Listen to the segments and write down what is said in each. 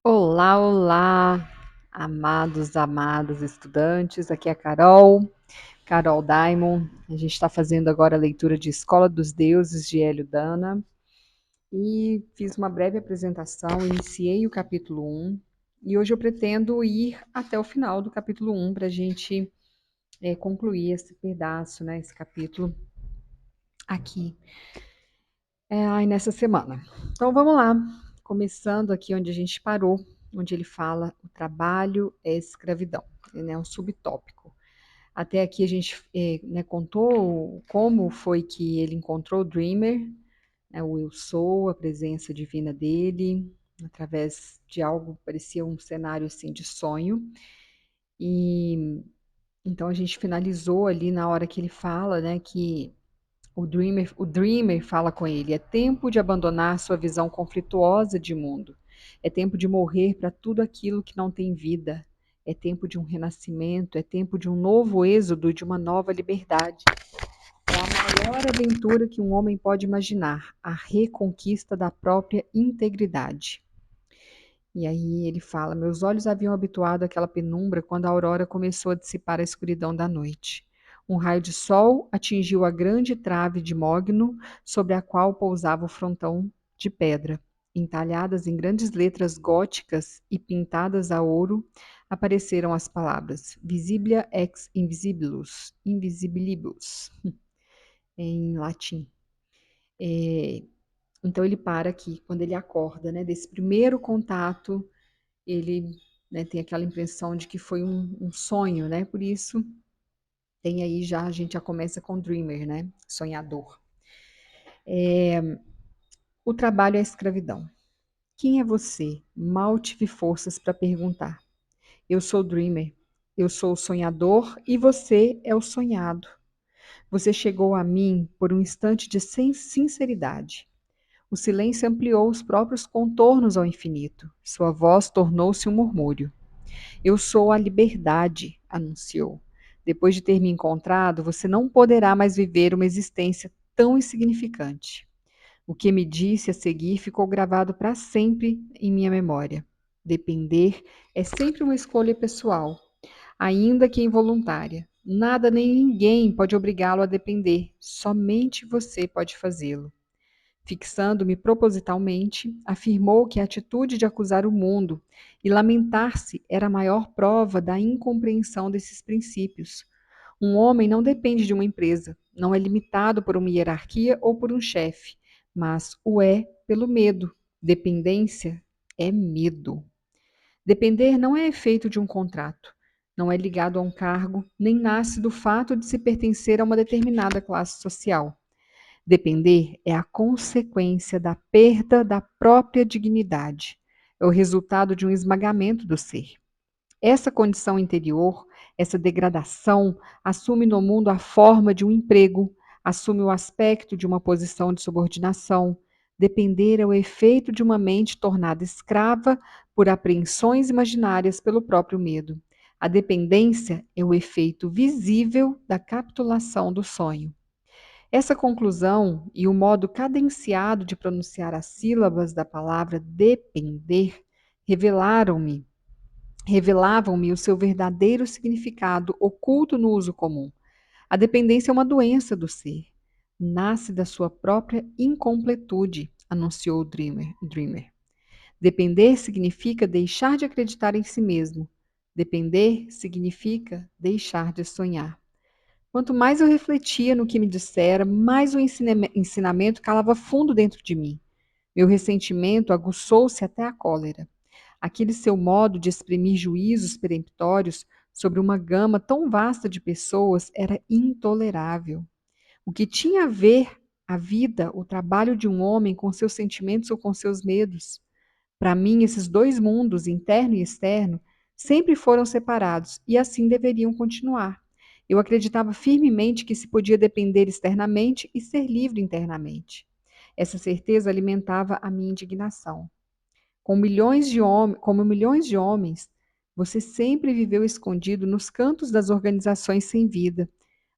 Olá, olá, amados estudantes. Aqui é a Carol Daimon. A gente está fazendo agora a leitura de Escola dos Deuses de Hélio Dana e fiz uma breve apresentação. Iniciei o capítulo 1 e hoje eu pretendo ir até o final do capítulo 1 para a gente concluir esse pedaço, né, esse capítulo aqui nessa semana. Então vamos lá, começando aqui onde a gente parou, onde ele fala o trabalho é escravidão, né, um subtópico. Até aqui a gente contou como foi que ele encontrou o Dreamer, né, o Eu Sou, a presença divina dele, através de algo, parecia um cenário assim de sonho. E então a gente finalizou ali na hora que ele fala, né, que o Dreamer fala com ele: é tempo de abandonar sua visão conflituosa de mundo. É tempo de morrer para tudo aquilo que não tem vida. É tempo de um renascimento, é tempo de um novo êxodo, de uma nova liberdade. É a maior aventura que um homem pode imaginar, a reconquista da própria integridade. E aí ele fala: meus olhos haviam habituado àquela penumbra quando a aurora começou a dissipar a escuridão da noite. Um raio de sol atingiu a grande trave de mogno sobre a qual pousava o frontão de pedra. Entalhadas em grandes letras góticas e pintadas a ouro, apareceram as palavras Visiblia ex invisibilus, invisibilibus, em latim. Então ele para aqui, quando ele acorda, né, desse primeiro contato ele, né, tem aquela impressão de que foi um sonho, né? Por isso tem aí já a gente já começa com dreamer, né? Sonhador. O trabalho é a escravidão. Quem é você? Mal tive forças para perguntar. Eu sou o dreamer. Eu sou o sonhador e você é o sonhado. Você chegou a mim por um instante de sinceridade. O silêncio ampliou os próprios contornos ao infinito. Sua voz tornou-se um murmúrio. Eu sou a liberdade, anunciou. Depois de ter me encontrado, você não poderá mais viver uma existência tão insignificante. O que me disse a seguir ficou gravado para sempre em minha memória. Depender é sempre uma escolha pessoal, ainda que involuntária. Nada nem ninguém pode obrigá-lo a depender, somente você pode fazê-lo. Fixando-me propositalmente, afirmou que a atitude de acusar o mundo e lamentar-se era a maior prova da incompreensão desses princípios. Um homem não depende de uma empresa, não é limitado por uma hierarquia ou por um chefe, mas o é pelo medo. Dependência é medo. Depender não é efeito de um contrato, não é ligado a um cargo, nem nasce do fato de se pertencer a uma determinada classe social. Depender é a consequência da perda da própria dignidade. É o resultado de um esmagamento do ser. Essa condição interior, essa degradação, assume no mundo a forma de um emprego, assume o aspecto de uma posição de subordinação. Depender é o efeito de uma mente tornada escrava por apreensões imaginárias pelo próprio medo. A dependência é o efeito visível da capitulação do sonho. Essa conclusão e o modo cadenciado de pronunciar as sílabas da palavra depender revelavam-me o seu verdadeiro significado oculto no uso comum. A dependência é uma doença do ser. Nasce da sua própria incompletude, anunciou o Dreamer. Depender significa deixar de acreditar em si mesmo. Depender significa deixar de sonhar. Quanto mais eu refletia no que me dissera, mais o ensinamento calava fundo dentro de mim. Meu ressentimento aguçou-se até a cólera. Aquele seu modo de exprimir juízos peremptórios sobre uma gama tão vasta de pessoas era intolerável. O que tinha a ver a vida, o trabalho de um homem com seus sentimentos ou com seus medos? Para mim, esses dois mundos, interno e externo, sempre foram separados e assim deveriam continuar. Eu acreditava firmemente que se podia depender externamente e ser livre internamente. Essa certeza alimentava a minha indignação. Como milhões de homens, você sempre viveu escondido nos cantos das organizações sem vida,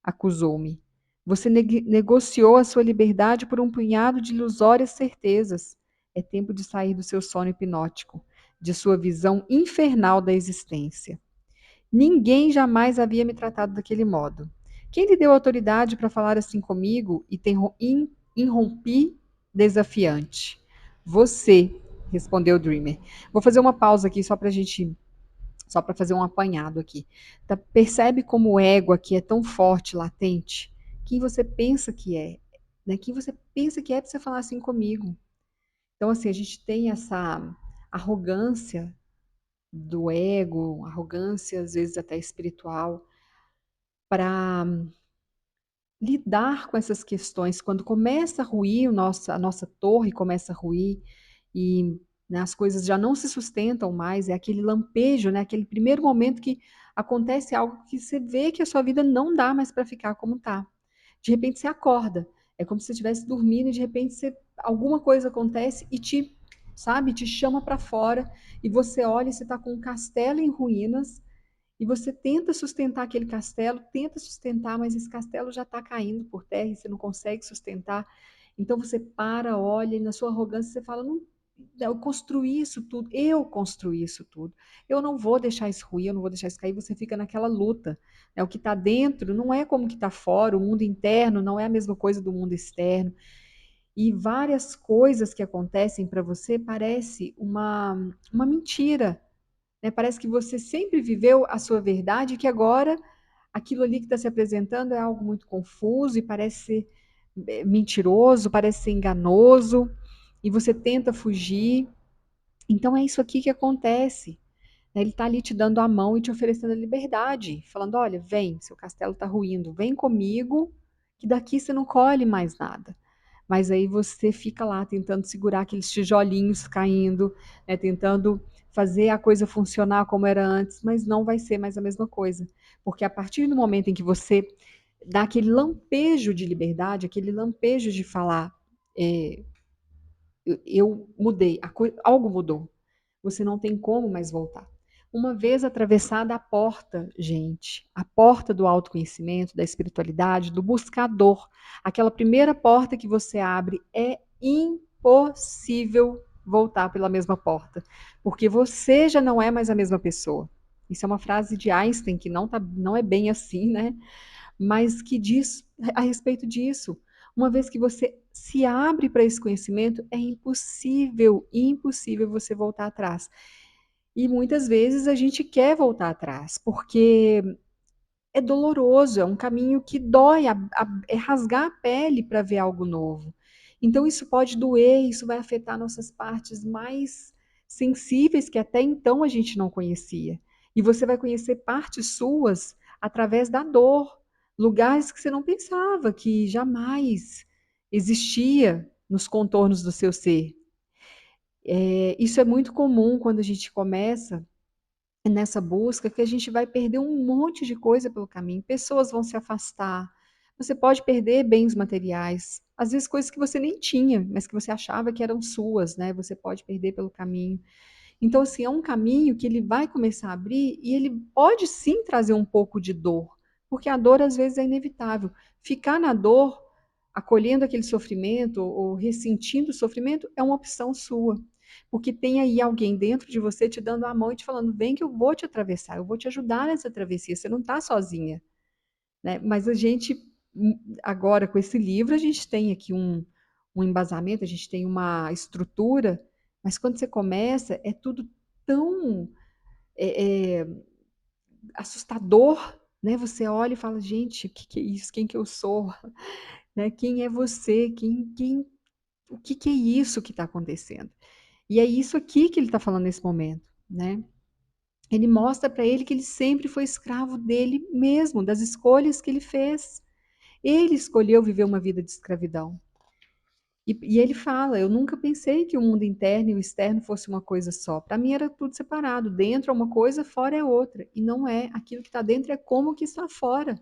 acusou-me. Você negociou a sua liberdade por um punhado de ilusórias certezas. É tempo de sair do seu sono hipnótico. de sua visão infernal da existência. Ninguém jamais havia me tratado daquele modo. Quem lhe deu autoridade para falar assim comigo e irrompi desafiante? Você, respondeu o Dreamer. Vou fazer uma pausa aqui só para fazer um apanhado aqui. Tá, percebe como o ego aqui é tão forte, latente? Quem você pensa que é? Né? Quem você pensa que é para você falar assim comigo? Então, assim, a gente tem essa arrogância do ego, arrogância às vezes até espiritual, para lidar com essas questões. Quando começa a ruir a nossa torre começa a ruir e, né, as coisas já não se sustentam mais, é aquele lampejo, né, aquele primeiro momento que acontece algo que você vê que a sua vida não dá mais para ficar como está. De repente você acorda, é como se você estivesse dormindo e de repente alguma coisa acontece e sabe, te chama para fora e você olha e você está com um castelo em ruínas e você tenta sustentar aquele castelo, tenta sustentar, mas esse castelo já está caindo por terra e você não consegue sustentar. Então você para, olha e na sua arrogância você fala, não, eu construí isso tudo, eu não vou deixar isso ruir, eu não vou deixar isso cair, você fica naquela luta. Né? O que está dentro não é como o que está fora, o mundo interno não é a mesma coisa do mundo externo. E várias coisas que acontecem para você parece uma mentira, né? Parece que você sempre viveu a sua verdade e que agora aquilo ali que está se apresentando é algo muito confuso e parece ser mentiroso, parece ser enganoso e você tenta fugir. Então é isso aqui que acontece. Né? Ele está ali te dando a mão e te oferecendo a liberdade, falando: olha, vem, seu castelo está ruindo, vem comigo, que daqui você não colhe mais nada. Mas aí você fica lá tentando segurar aqueles tijolinhos caindo, né, tentando fazer a coisa funcionar como era antes, mas não vai ser mais a mesma coisa. Porque a partir do momento em que você dá aquele lampejo de liberdade, aquele lampejo de falar, é, eu mudei, algo mudou. Você não tem como mais voltar. Uma vez atravessada a porta, gente, a porta do autoconhecimento, da espiritualidade, do buscador, aquela primeira porta que você abre, é impossível voltar pela mesma porta, porque você já não é mais a mesma pessoa. Isso é uma frase de Einstein que não é bem assim, né? Mas que diz a respeito disso. Uma vez que você se abre para esse conhecimento, é impossível, impossível você voltar atrás. E muitas vezes a gente quer voltar atrás, porque é doloroso, é um caminho que dói, é rasgar a pele para ver algo novo. Então isso pode doer, isso vai afetar nossas partes mais sensíveis que até então a gente não conhecia. E você vai conhecer partes suas através da dor, lugares que você não pensava que jamais existia nos contornos do seu ser. Isso é muito comum quando a gente começa nessa busca, que a gente vai perder um monte de coisa pelo caminho. Pessoas vão se afastar. Você pode perder bens materiais, às vezes coisas que você nem tinha, mas que você achava que eram suas, né? Você pode perder pelo caminho. Então, assim, é um caminho que ele vai começar a abrir e ele pode sim trazer um pouco de dor, porque a dor às vezes é inevitável. Ficar na dor, acolhendo aquele sofrimento ou ressentindo o sofrimento, é uma opção sua. Porque tem aí alguém dentro de você te dando a mão e te falando: vem que eu vou te atravessar, eu vou te ajudar nessa travessia, você não está sozinha. Né? Mas a gente, agora com esse livro, a gente tem aqui um embasamento, a gente tem uma estrutura, mas quando você começa, é tudo tão é, é, assustador, né? Você olha e fala: gente, o que, que é isso? Quem que eu sou? Né? Quem é você? O que, que é isso que está acontecendo? E é isso aqui que ele está falando nesse momento, né? Ele mostra para ele que ele sempre foi escravo dele mesmo, das escolhas que ele fez. Ele escolheu viver uma vida de escravidão. E ele fala: eu nunca pensei que o mundo interno e o externo fosse uma coisa só. Para mim era tudo separado. Dentro é uma coisa, fora é outra. E não é. Aquilo que está dentro é como que está fora.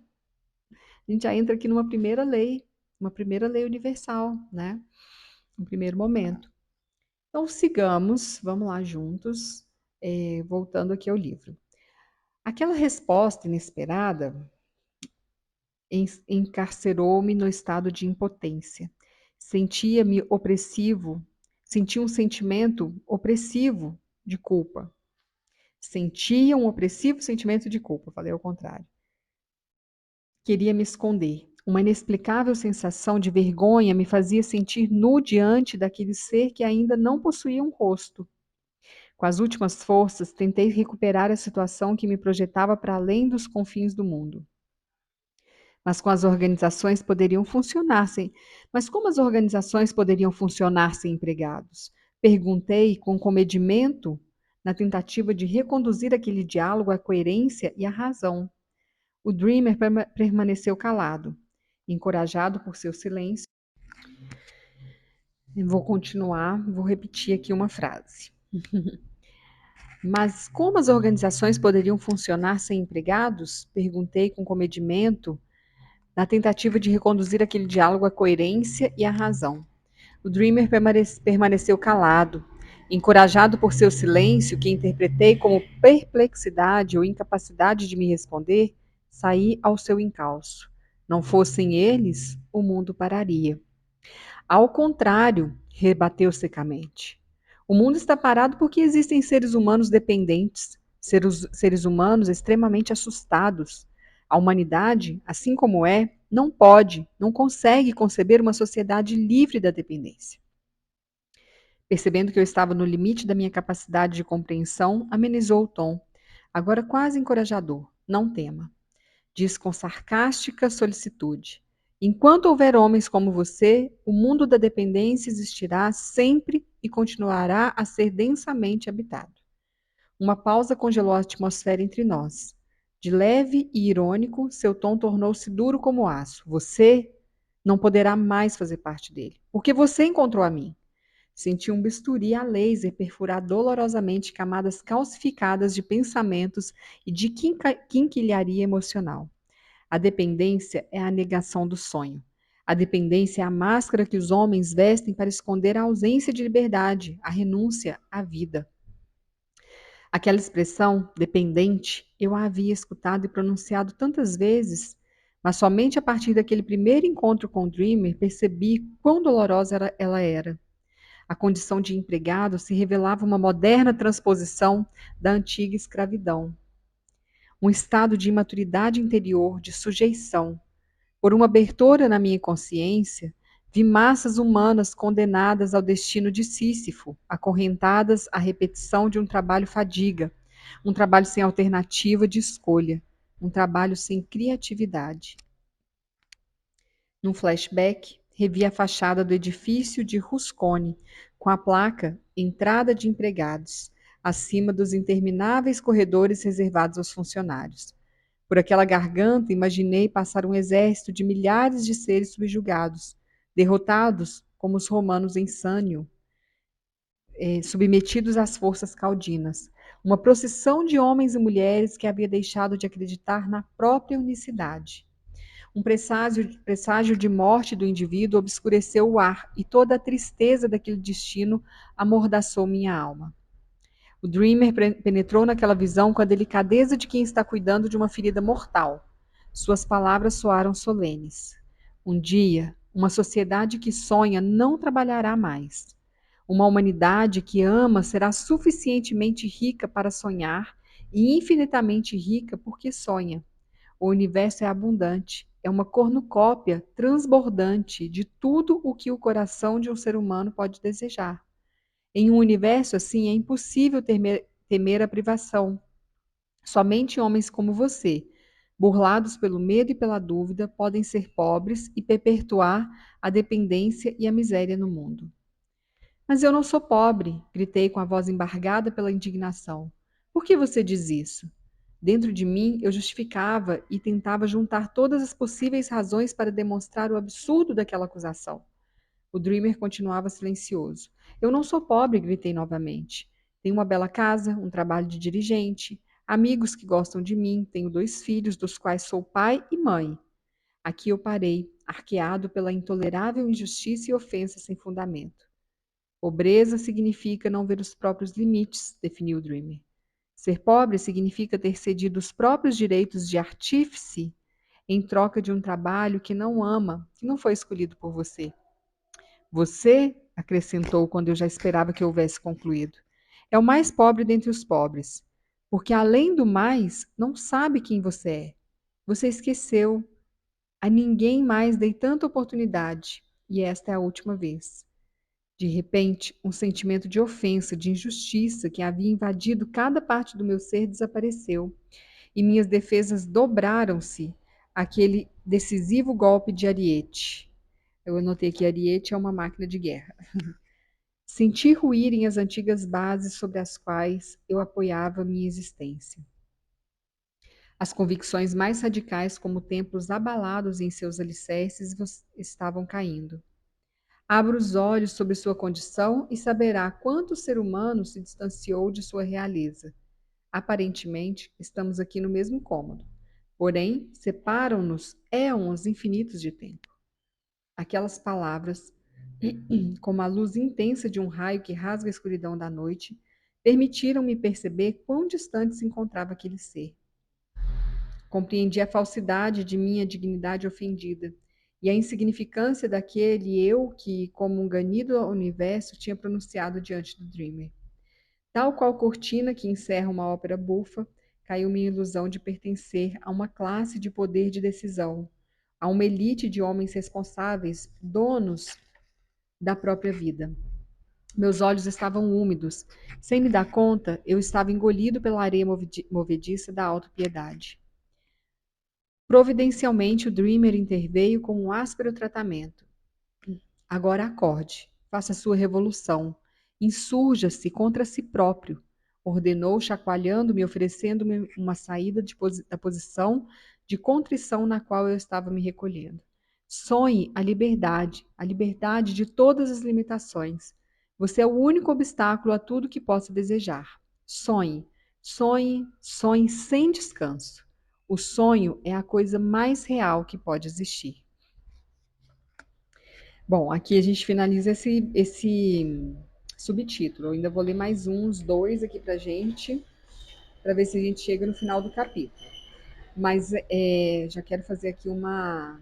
A gente já entra aqui numa primeira lei, uma primeira lei universal, né? No primeiro momento. Então sigamos, vamos lá juntos, voltando aqui ao livro. Aquela resposta inesperada encarcerou-me no estado de impotência. Sentia-me opressivo, sentia um sentimento opressivo de culpa. Sentia um opressivo sentimento de culpa, falei ao contrário. Queria me esconder. Uma inexplicável sensação de vergonha me fazia sentir nu diante daquele ser que ainda não possuía um rosto. Com as últimas forças, tentei recuperar a situação que me projetava para além dos confins do mundo. Mas com as organizações poderiam funcionar sem. Mas como as organizações poderiam funcionar sem empregados? Perguntei com comedimento, na tentativa de reconduzir aquele diálogo à coerência e à razão. O Dreamer permaneceu calado, encorajado por seu silêncio. Vou continuar, vou repetir aqui uma frase. Mas como as organizações poderiam funcionar sem empregados? Perguntei com comedimento, na tentativa de reconduzir aquele diálogo à coerência e à razão. O Dreamer permaneceu calado, encorajado por seu silêncio, que interpretei como perplexidade ou incapacidade de me responder, saí ao seu encalço. Não fossem eles, o mundo pararia. Ao contrário, rebateu secamente. O mundo está parado porque existem seres humanos dependentes, seres humanos extremamente assustados. A humanidade, assim como é, não pode, não consegue conceber uma sociedade livre da dependência. Percebendo que eu estava no limite da minha capacidade de compreensão, amenizou o tom, agora quase encorajador. Não tema. Diz com sarcástica solicitude. Enquanto houver homens como você, o mundo da dependência existirá sempre e continuará a ser densamente habitado. Uma pausa congelou a atmosfera entre nós. De leve e irônico, seu tom tornou-se duro como aço. Você não poderá mais fazer parte dele, porque você encontrou a mim. Senti um bisturi a laser perfurar dolorosamente camadas calcificadas de pensamentos e de quinquilharia emocional. A dependência é a negação do sonho. A dependência é a máscara que os homens vestem para esconder a ausência de liberdade, a renúncia à vida. Aquela expressão, dependente, eu a havia escutado e pronunciado tantas vezes, mas somente a partir daquele primeiro encontro com o Dreamer percebi quão dolorosa ela era. A condição de empregado se revelava uma moderna transposição da antiga escravidão. Um estado de imaturidade interior, de sujeição. Por uma abertura na minha consciência, vi massas humanas condenadas ao destino de Sísifo, acorrentadas à repetição de um trabalho fadiga, um trabalho sem alternativa de escolha, um trabalho sem criatividade. Num flashback, revi a fachada do edifício de Ruscone, com a placa Entrada de Empregados, acima dos intermináveis corredores reservados aos funcionários. Por aquela garganta, imaginei passar um exército de milhares de seres subjugados, derrotados como os romanos em Sânio, submetidos às forças caudinas. Uma procissão de homens e mulheres que havia deixado de acreditar na própria unicidade. Um presságio de morte do indivíduo obscureceu o ar e toda a tristeza daquele destino amordaçou minha alma. O Dreamer penetrou naquela visão com a delicadeza de quem está cuidando de uma ferida mortal. Suas palavras soaram solenes. Um dia, uma sociedade que sonha não trabalhará mais. Uma humanidade que ama será suficientemente rica para sonhar e infinitamente rica porque sonha. O universo é abundante, é uma cornucópia transbordante de tudo o que o coração de um ser humano pode desejar. Em um universo assim, é impossível temer a privação. Somente homens como você, burlados pelo medo e pela dúvida, podem ser pobres e perpetuar a dependência e a miséria no mundo. Mas eu não sou pobre, gritei com a voz embargada pela indignação. Por que você diz isso? Dentro de mim, eu justificava e tentava juntar todas as possíveis razões para demonstrar o absurdo daquela acusação. O Dreamer continuava silencioso. Eu não sou pobre, gritei novamente. Tenho uma bela casa, um trabalho de dirigente, amigos que gostam de mim, tenho 2 filhos, dos quais sou pai e mãe. Aqui eu parei, arqueado pela intolerável injustiça e ofensa sem fundamento. Pobreza significa não ver os próprios limites, definiu o Dreamer. Ser pobre significa ter cedido os próprios direitos de artífice em troca de um trabalho que não ama, que não foi escolhido por você. Você, acrescentou quando eu já esperava que houvesse concluído, É o mais pobre dentre os pobres, porque além do mais, não sabe quem você é. Você esqueceu. A ninguém mais dei tanta oportunidade, e esta é a última vez. De repente, um sentimento de ofensa, de injustiça que havia invadido cada parte do meu ser desapareceu, e minhas defesas dobraram-se àquele decisivo golpe de ariete. Eu anotei que ariete é uma máquina de guerra. Senti ruírem as antigas bases sobre as quais eu apoiava minha existência. As convicções mais radicais, como templos abalados em seus alicerces, estavam caindo. Abra os olhos sobre sua condição e saberá quanto o ser humano se distanciou de sua realeza. Aparentemente, estamos aqui no mesmo cômodo. Porém, separam-nos éons infinitos de tempo. Aquelas palavras, como a luz intensa de um raio que rasga a escuridão da noite, permitiram-me perceber quão distante se encontrava aquele ser. Compreendi a falsidade de minha dignidade ofendida e a insignificância daquele eu que, como um ganido ao universo, tinha pronunciado diante do Dreamer. Tal qual cortina que encerra uma ópera bufa, caiu minha ilusão de pertencer a uma classe de poder de decisão, a uma elite de homens responsáveis, donos da própria vida. Meus olhos estavam úmidos. Sem me dar conta, eu estava engolido pela areia movediça da autopiedade. Providencialmente, o Dreamer interveio com um áspero tratamento. Agora acorde, faça sua revolução, insurja-se contra si próprio, ordenou, chacoalhando-me, oferecendo-me uma saída da posição de contrição na qual eu estava me recolhendo. Sonhe a liberdade de todas as limitações. Você é o único obstáculo a tudo que possa desejar. Sonhe, sonhe, sonhe sem descanso. O sonho é a coisa mais real que pode existir. Bom, aqui a gente finaliza esse subtítulo. Eu ainda vou ler mais uns dois aqui pra gente, para ver se a gente chega no final do capítulo. Mas já quero fazer aqui uma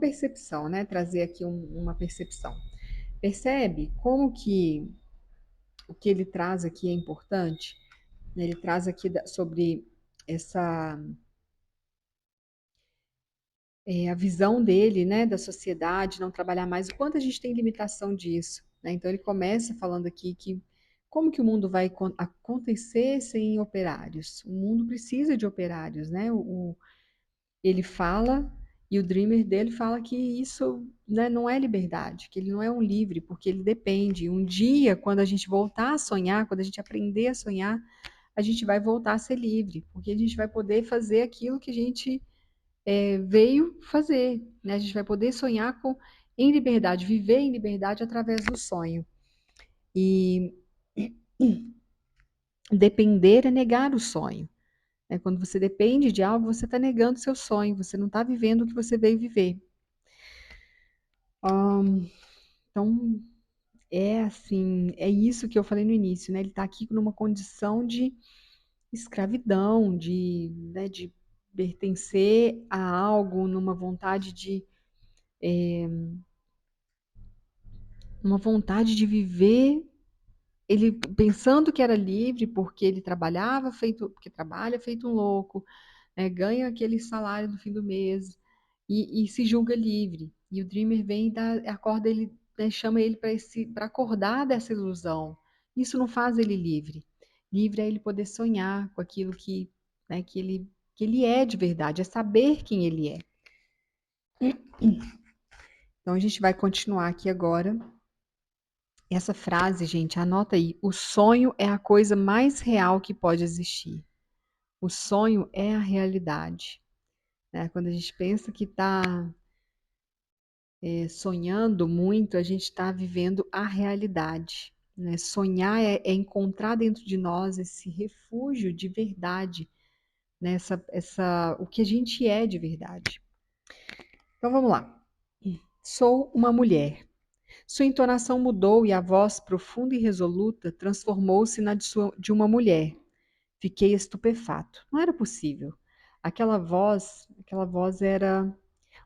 percepção, né? Trazer aqui uma percepção. Percebe como que o que ele traz aqui é importante? Ele traz aqui sobre essa a visão dele, né, da sociedade, não trabalhar mais, o quanto a gente tem limitação disso, né? Então ele começa falando aqui que como que o mundo vai acontecer sem operários? O mundo precisa de operários, né? Ele fala e o dreamer dele fala que isso, né, não é liberdade, que ele não é um livre, porque ele depende. Um dia, quando a gente voltar a sonhar, quando a gente aprender a sonhar, a gente vai voltar a ser livre, porque a gente vai poder fazer aquilo que a gente veio fazer, né? A gente vai poder sonhar em liberdade, viver em liberdade através do sonho. E depender é negar o sonho. Né? Quando você depende de algo, você está negando o seu sonho, você não está vivendo o que você veio viver. Então, é assim, é isso que eu falei no início, né? Ele está aqui numa condição de escravidão, né, de pertencer a algo, numa vontade uma vontade de viver, ele pensando que era livre porque ele trabalhava feito, porque trabalha feito um louco, né, ganha aquele salário no fim do mês e se julga livre. E o Dreamer vem e acorda ele, né, chama ele para acordar dessa ilusão. Isso não faz ele livre. Livre é ele poder sonhar com aquilo que, né, que ele é de verdade, é saber quem ele é. Então a gente vai continuar aqui agora. Essa frase, gente, anota aí. O sonho é a coisa mais real que pode existir. O sonho é a realidade. Né? Quando a gente pensa que está sonhando muito, a gente está vivendo a realidade. Né? Sonhar é encontrar dentro de nós esse refúgio de verdade, né? O que a gente é de verdade. Então vamos lá. Sou uma mulher. Sua entonação mudou e a voz profunda e resoluta transformou-se na de uma mulher. Fiquei estupefato. Não era possível. Aquela voz era.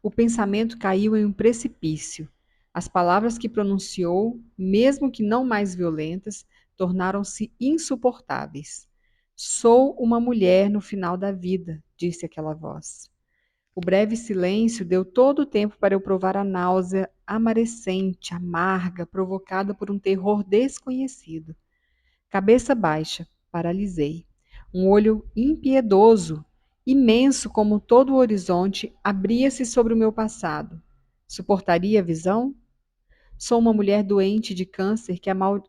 O pensamento caiu em um precipício. As palavras que pronunciou, mesmo que não mais violentas, tornaram-se insuportáveis. Sou uma mulher no final da vida, disse aquela voz. O breve silêncio deu todo o tempo para eu provar a náusea amarecente, amarga, provocada por um terror desconhecido. Cabeça baixa, paralisei. Um olho impiedoso, imenso como todo o horizonte, abria-se sobre o meu passado. Suportaria a visão? Sou uma mulher doente de câncer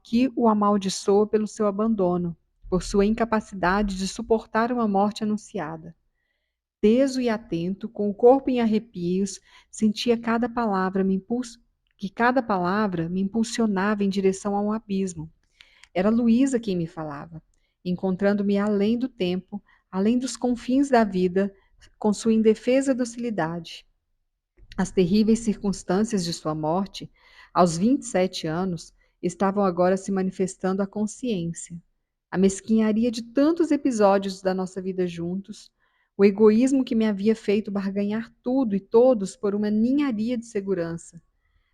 que o amaldiçoa pelo seu abandono, por sua incapacidade de suportar uma morte anunciada. Teso e atento, com o corpo em arrepios, sentia que cada palavra me impulsionava em direção a um abismo. Era Luísa quem me falava, encontrando-me além do tempo, além dos confins da vida, com sua indefesa docilidade. As terríveis circunstâncias de sua morte, aos 27 anos, estavam agora se manifestando à consciência. A mesquinharia de tantos episódios da nossa vida juntos, o egoísmo que me havia feito barganhar tudo e todos por uma ninharia de segurança.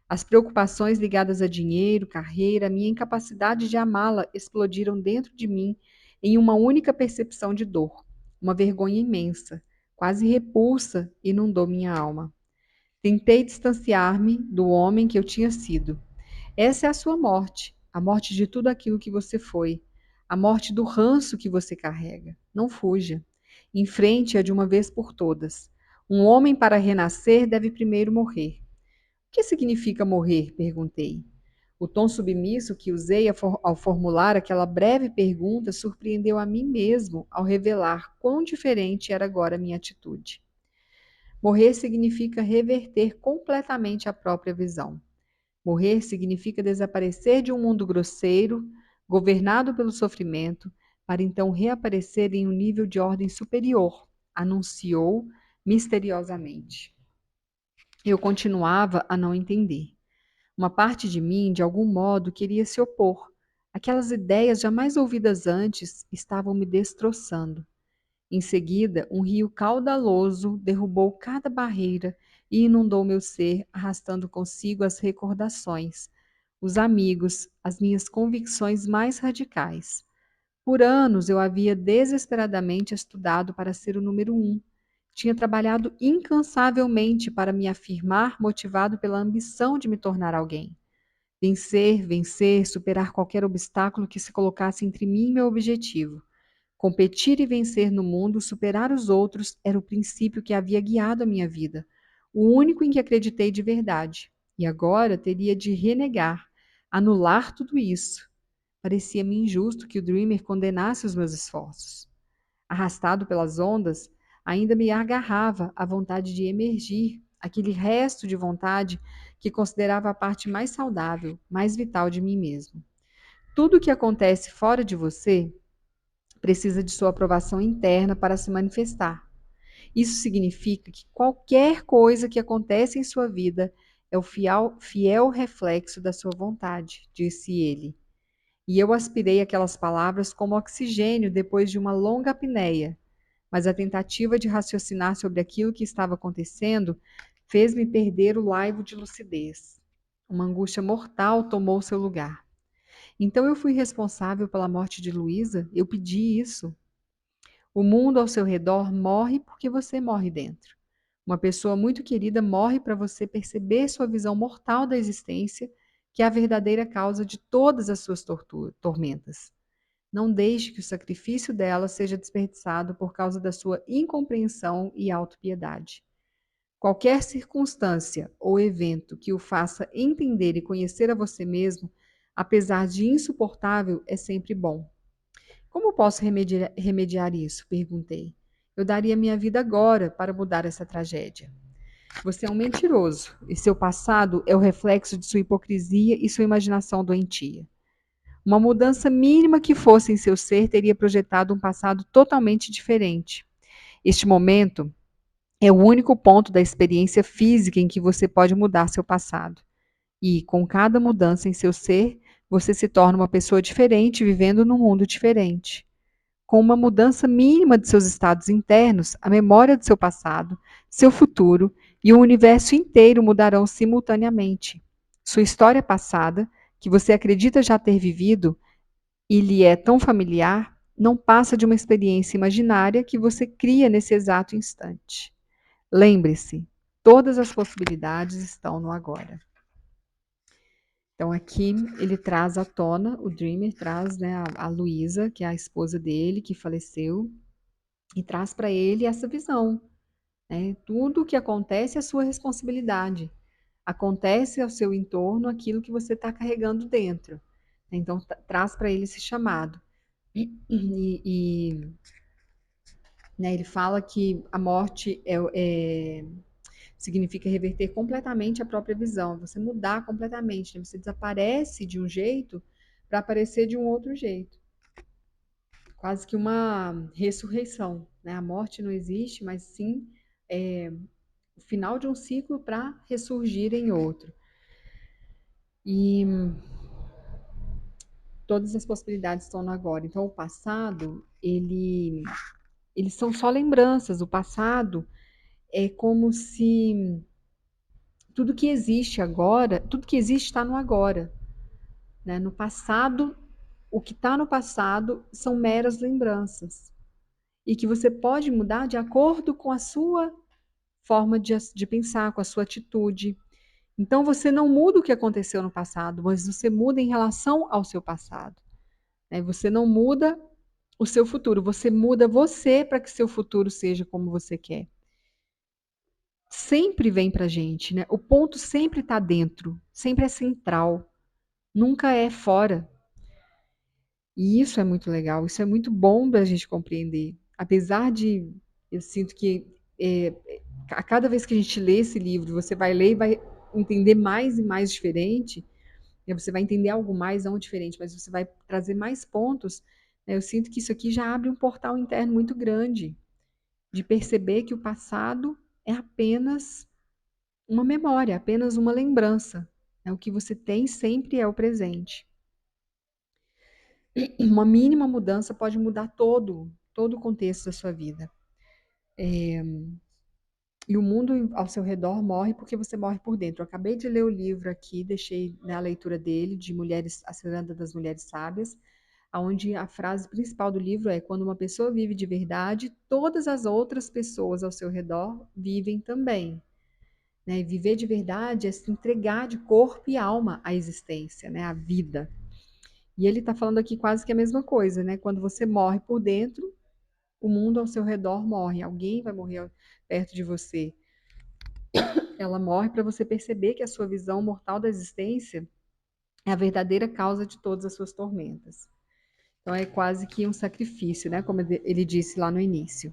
As preocupações ligadas a dinheiro, carreira, minha incapacidade de amá-la explodiram dentro de mim em uma única percepção de dor. Uma vergonha imensa, quase repulsa, inundou minha alma. Tentei distanciar-me do homem que eu tinha sido. Essa é a morte de tudo aquilo que você foi, a morte do ranço que você carrega. Não fuja. Enfrente-a de uma vez por todas. Um homem, para renascer, deve primeiro morrer. O que significa morrer? Perguntei. O tom submisso que usei ao formular aquela breve pergunta surpreendeu a mim mesmo ao revelar quão diferente era agora a minha atitude. Morrer significa reverter completamente a própria visão. Morrer significa desaparecer de um mundo grosseiro, governado pelo sofrimento, para então reaparecer em um nível de ordem superior, anunciou misteriosamente. Eu continuava a não entender. Uma parte de mim, de algum modo, queria se opor. Aquelas ideias jamais ouvidas antes estavam me destroçando. Em seguida, um rio caudaloso derrubou cada barreira e inundou meu ser, arrastando consigo as recordações, os amigos, as minhas convicções mais radicais. Por anos eu havia desesperadamente estudado para ser o número um. Tinha trabalhado incansavelmente para me afirmar, motivado pela ambição de me tornar alguém. Vencer, vencer, superar qualquer obstáculo que se colocasse entre mim e meu objetivo. Competir e vencer no mundo, superar os outros, era o princípio que havia guiado a minha vida, o único em que acreditei de verdade. E agora teria de renegar, anular tudo isso. Parecia-me injusto que o Dreamer condenasse os meus esforços. Arrastado pelas ondas, ainda me agarrava a vontade de emergir, aquele resto de vontade que considerava a parte mais saudável, mais vital de mim mesmo. Tudo o que acontece fora de você precisa de sua aprovação interna para se manifestar. Isso significa que qualquer coisa que acontece em sua vida é o fiel reflexo da sua vontade, disse ele. E eu aspirei aquelas palavras como oxigênio depois de uma longa apneia, mas a tentativa de raciocinar sobre aquilo que estava acontecendo fez-me perder o laivo de lucidez. Uma angústia mortal tomou seu lugar. Então eu fui responsável pela morte de Luísa? Eu pedi isso? O mundo ao seu redor morre porque você morre dentro. Uma pessoa muito querida morre para você perceber sua visão mortal da existência, que é a verdadeira causa de todas as suas tormentas. Não deixe que o sacrifício dela seja desperdiçado por causa da sua incompreensão e autopiedade. Qualquer circunstância ou evento que o faça entender e conhecer a você mesmo, apesar de insuportável, é sempre bom. Como posso remediar isso? Perguntei. Eu daria minha vida agora para mudar essa tragédia. Você é um mentiroso, e seu passado é o reflexo de sua hipocrisia e sua imaginação doentia. Uma mudança mínima que fosse em seu ser teria projetado um passado totalmente diferente. Este momento é o único ponto da experiência física em que você pode mudar seu passado. E, com cada mudança em seu ser, você se torna uma pessoa diferente vivendo num mundo diferente. Com uma mudança mínima de seus estados internos, a memória de seu passado, seu futuro e o universo inteiro mudarão simultaneamente. Sua história passada, que você acredita já ter vivido e lhe é tão familiar, não passa de uma experiência imaginária que você cria nesse exato instante. Lembre-se, todas as possibilidades estão no agora. Então aqui ele traz à tona, o Dreamer traz, né, a Luísa, que é a esposa dele, que faleceu, e traz para ele essa visão, né? Tudo o que acontece é sua responsabilidade. Acontece ao seu entorno aquilo que você está carregando dentro. Então traz para ele esse chamado. E, né, ele fala que a morte significa reverter completamente a própria visão, você mudar completamente, né? Você desaparece de um jeito para aparecer de um outro jeito. Quase que uma ressurreição, né? A morte não existe, mas sim o final de um ciclo para ressurgir em outro. E todas as possibilidades estão no agora. Então, o passado, eles são só lembranças. O passado é como se tudo que existe agora, tudo que existe está no agora, né? No passado, o que está no passado são meras lembranças e que você pode mudar de acordo com a sua forma de pensar, com a sua atitude. Então você não muda o que aconteceu no passado, mas você muda em relação ao seu passado, né? Você não muda o seu futuro, você muda você para que seu futuro seja como você quer. Sempre vem para a gente, né? O ponto sempre está dentro, sempre é central, nunca é fora. E isso é muito legal, isso é muito bom para a gente compreender. Apesar de, eu sinto que é, a cada vez que a gente lê esse livro, você vai ler e vai entender mais e mais diferente, né? Você vai entender algo mais, não diferente, mas você vai trazer mais pontos, né? Eu sinto que isso aqui já abre um portal interno muito grande, de perceber que o passado é apenas uma memória, apenas uma lembrança, né? O que você tem sempre é o presente. Uma mínima mudança pode mudar todo o contexto da sua vida. E o mundo ao seu redor morre porque você morre por dentro. Eu acabei de ler o livro aqui, deixei na leitura dele, de Mulheres, A Ciranda das Mulheres Sábias, onde a frase principal do livro é: quando uma pessoa vive de verdade, todas as outras pessoas ao seu redor vivem também. Né? E viver de verdade é se entregar de corpo e alma à existência, né? À vida. E ele está falando aqui quase que a mesma coisa, né? Quando você morre por dentro, o mundo ao seu redor morre. Alguém vai morrer perto de você. Ela morre para você perceber que a sua visão mortal da existência é a verdadeira causa de todas as suas tormentas. Então é quase que um sacrifício, né? Como ele disse lá no início.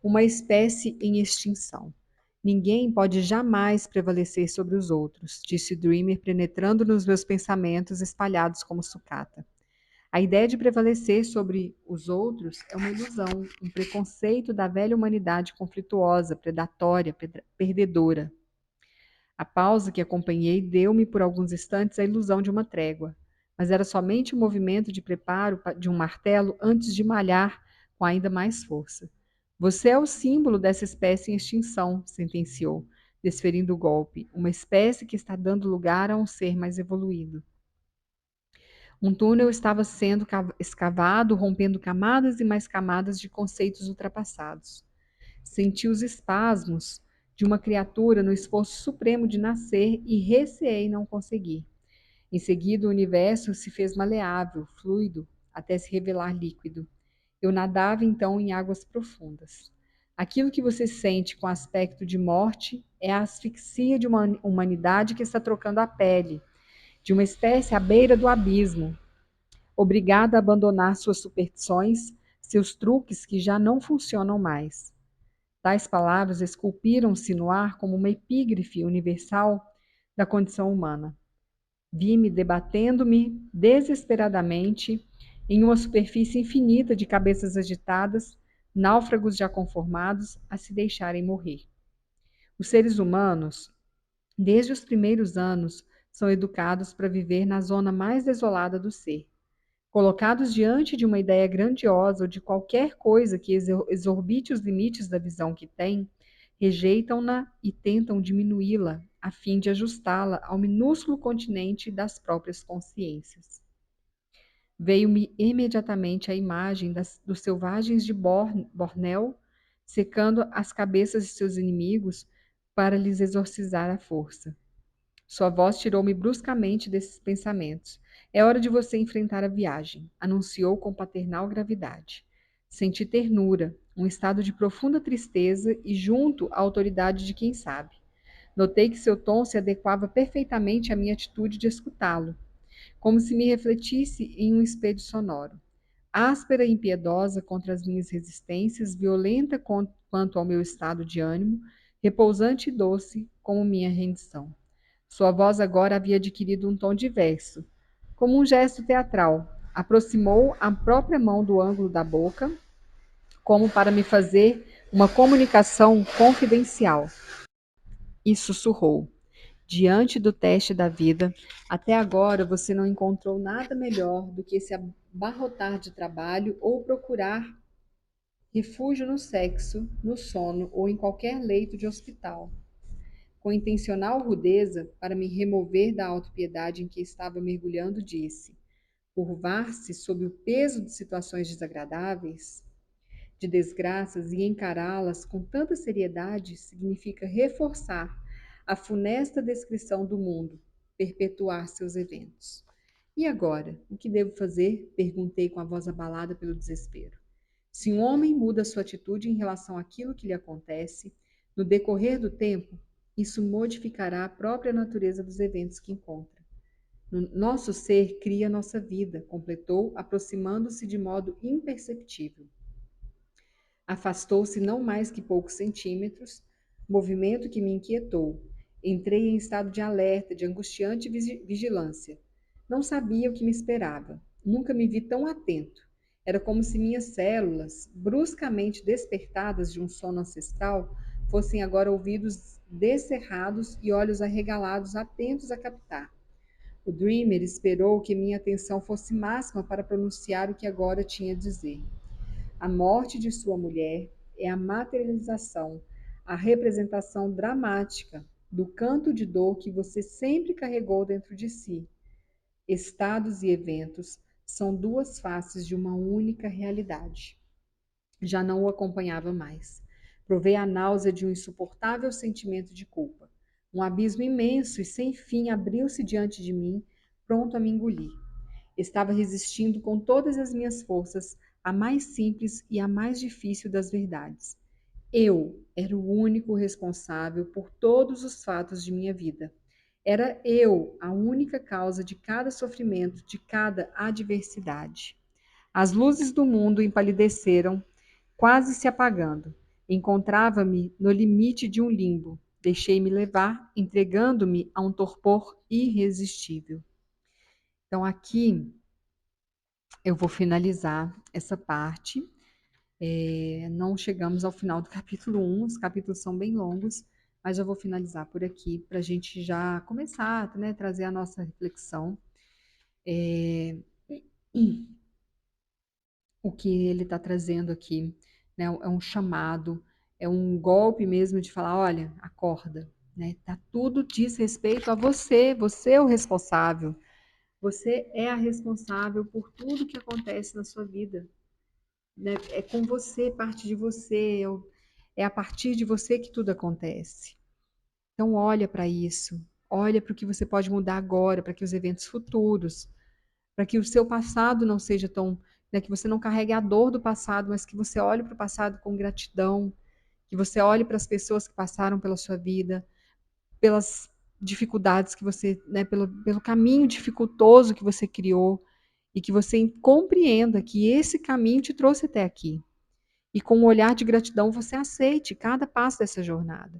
Uma espécie em extinção. Ninguém pode jamais prevalecer sobre os outros, disse Dreamer, penetrando nos meus pensamentos espalhados como sucata. A ideia de prevalecer sobre os outros é uma ilusão, um preconceito da velha humanidade conflituosa, predatória, perdedora. A pausa que acompanhei deu-me por alguns instantes a ilusão de uma trégua, mas era somente o movimento de preparo de um martelo antes de malhar com ainda mais força. Você é o símbolo dessa espécie em extinção, sentenciou, desferindo o golpe, uma espécie que está dando lugar a um ser mais evoluído. Um túnel estava sendo escavado, rompendo camadas e mais camadas de conceitos ultrapassados. Senti os espasmos de uma criatura no esforço supremo de nascer e receei não conseguir. Em seguida, o universo se fez maleável, fluido, até se revelar líquido. Eu nadava então em águas profundas. Aquilo que você sente com aspecto de morte é a asfixia de uma humanidade que está trocando a pele, de uma espécie à beira do abismo, obrigada a abandonar suas superstições, seus truques que já não funcionam mais. Tais palavras esculpiram-se no ar como uma epígrafe universal da condição humana. Vi-me debatendo-me desesperadamente em uma superfície infinita de cabeças agitadas, náufragos já conformados a se deixarem morrer. Os seres humanos, desde os primeiros anos, são educados para viver na zona mais desolada do ser. Colocados diante de uma ideia grandiosa ou de qualquer coisa que exorbite os limites da visão que têm, rejeitam-na e tentam diminuí-la a fim de ajustá-la ao minúsculo continente das próprias consciências. Veio-me imediatamente a imagem dos selvagens de Bornéu secando as cabeças de seus inimigos para lhes exorcizar a força. Sua voz tirou-me bruscamente desses pensamentos. É hora de você enfrentar a viagem, anunciou com paternal gravidade. Senti ternura, um estado de profunda tristeza e junto a autoridade de quem sabe. Notei que seu tom se adequava perfeitamente à minha atitude de escutá-lo, como se me refletisse em um espelho sonoro. Áspera e impiedosa contra as minhas resistências, violenta quanto ao meu estado de ânimo, repousante e doce como minha rendição. Sua voz agora havia adquirido um tom diverso, como um gesto teatral. Aproximou a própria mão do ângulo da boca, como para me fazer uma comunicação confidencial, e sussurrou: diante do teste da vida, até agora você não encontrou nada melhor do que se abarrotar de trabalho ou procurar refúgio no sexo, no sono ou em qualquer leito de hospital. Com intencional rudeza, para me remover da autopiedade em que estava mergulhando, disse: curvar-se sob o peso de situações desagradáveis, de desgraças e encará-las com tanta seriedade significa reforçar a funesta descrição do mundo, perpetuar seus eventos. E agora, o que devo fazer? Perguntei com a voz abalada pelo desespero. Se um homem muda sua atitude em relação àquilo que lhe acontece, no decorrer do tempo, isso modificará a própria natureza dos eventos que encontra. Nosso ser cria nossa vida, completou, aproximando-se de modo imperceptível. Afastou-se não mais que poucos centímetros, movimento que me inquietou. Entrei em estado de alerta, de angustiante vigilância. Não sabia o que me esperava. Nunca me vi tão atento. Era como se minhas células, bruscamente despertadas de um sono ancestral, fossem agora ouvidos descerrados e olhos arregalados, atentos a captar. O Dreamer esperou que minha atenção fosse máxima para pronunciar o que agora tinha a dizer. A morte de sua mulher é a materialização, a representação dramática do canto de dor que você sempre carregou dentro de si. Estados e eventos são duas faces de uma única realidade. Já não o acompanhava mais. Provei a náusea de um insuportável sentimento de culpa. Um abismo imenso e sem fim abriu-se diante de mim, pronto a me engolir. Estava resistindo com todas as minhas forças à mais simples e à mais difícil das verdades. Eu era o único responsável por todos os fatos de minha vida. Era eu a única causa de cada sofrimento, de cada adversidade. As luzes do mundo empalideceram, quase se apagando. Encontrava-me no limite de um limbo. Deixei-me levar, entregando-me a um torpor irresistível. Então, aqui eu vou finalizar essa parte. Não chegamos ao final do capítulo 1, os capítulos são bem longos, mas eu vou finalizar por aqui para a gente já começar, né, trazer a nossa reflexão. O que ele está trazendo aqui, né, é um chamado, é um golpe mesmo de falar, olha, acorda, né, tá, tudo diz respeito a você, você é o responsável, você é a responsável por tudo que acontece na sua vida, né? É com você, parte de você, é a partir de você que tudo acontece. Então olha para isso, olha para o que você pode mudar agora, para que os eventos futuros, para que o seu passado não seja tão, né, que você não carregue a dor do passado, mas que você olhe para o passado com gratidão, que você olhe para as pessoas que passaram pela sua vida, pelas dificuldades que você, né, pelo caminho dificultoso que você criou e que você compreenda que esse caminho te trouxe até aqui. E com um olhar de gratidão você aceite cada passo dessa jornada.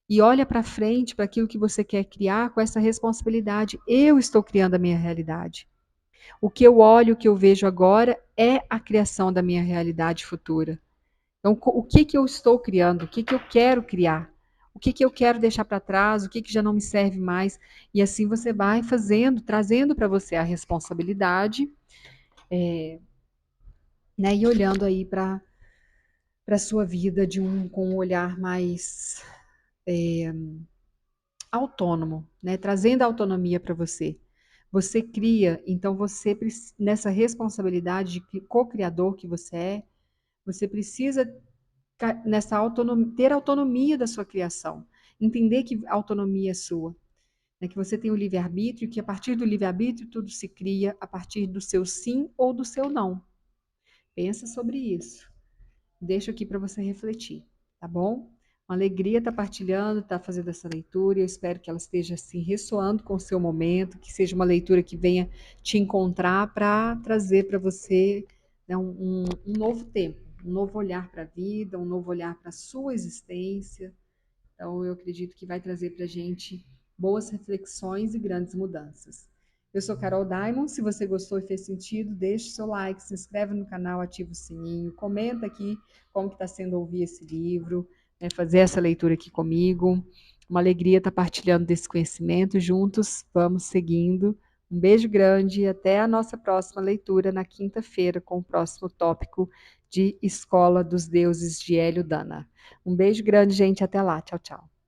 E olha para frente, para aquilo que você quer criar com essa responsabilidade. Eu estou criando a minha realidade. O que eu olho, o que eu vejo agora é a criação da minha realidade futura. Então, o que que eu estou criando? O que que eu quero criar? O que que eu quero deixar para trás? O que que já não me serve mais? E assim você vai fazendo, trazendo para você a responsabilidade, né? E olhando aí para a sua vida com um olhar mais autônomo, né? Trazendo autonomia para você. Você cria, então você, nessa responsabilidade de co-criador que você precisa nessa autonomia, ter autonomia da sua criação. Entender que a autonomia é sua, né? Que você tem o livre-arbítrio, que a partir do livre-arbítrio tudo se cria a partir do seu sim ou do seu não. Pensa sobre isso. Deixo aqui para você refletir, tá bom? Uma alegria estar partilhando, estar fazendo essa leitura. Eu espero que ela esteja assim ressoando com o seu momento, que seja uma leitura que venha te encontrar para trazer para você, né, um novo tempo, um novo olhar para a vida, um novo olhar para a sua existência. Então, eu acredito que vai trazer para a gente boas reflexões e grandes mudanças. Eu sou Carol Diamond. Se você gostou e fez sentido, deixe seu like, se inscreve no canal, ativa o sininho, comenta aqui como está sendo ouvir esse livro, né, fazer essa leitura aqui comigo. Uma alegria estar partilhando desse conhecimento. Juntos, vamos seguindo. Um beijo grande e até a nossa próxima leitura na quinta-feira com o próximo tópico de Escola dos Deuses de Hélio Dana. Um beijo grande, gente. Até lá. Tchau, tchau.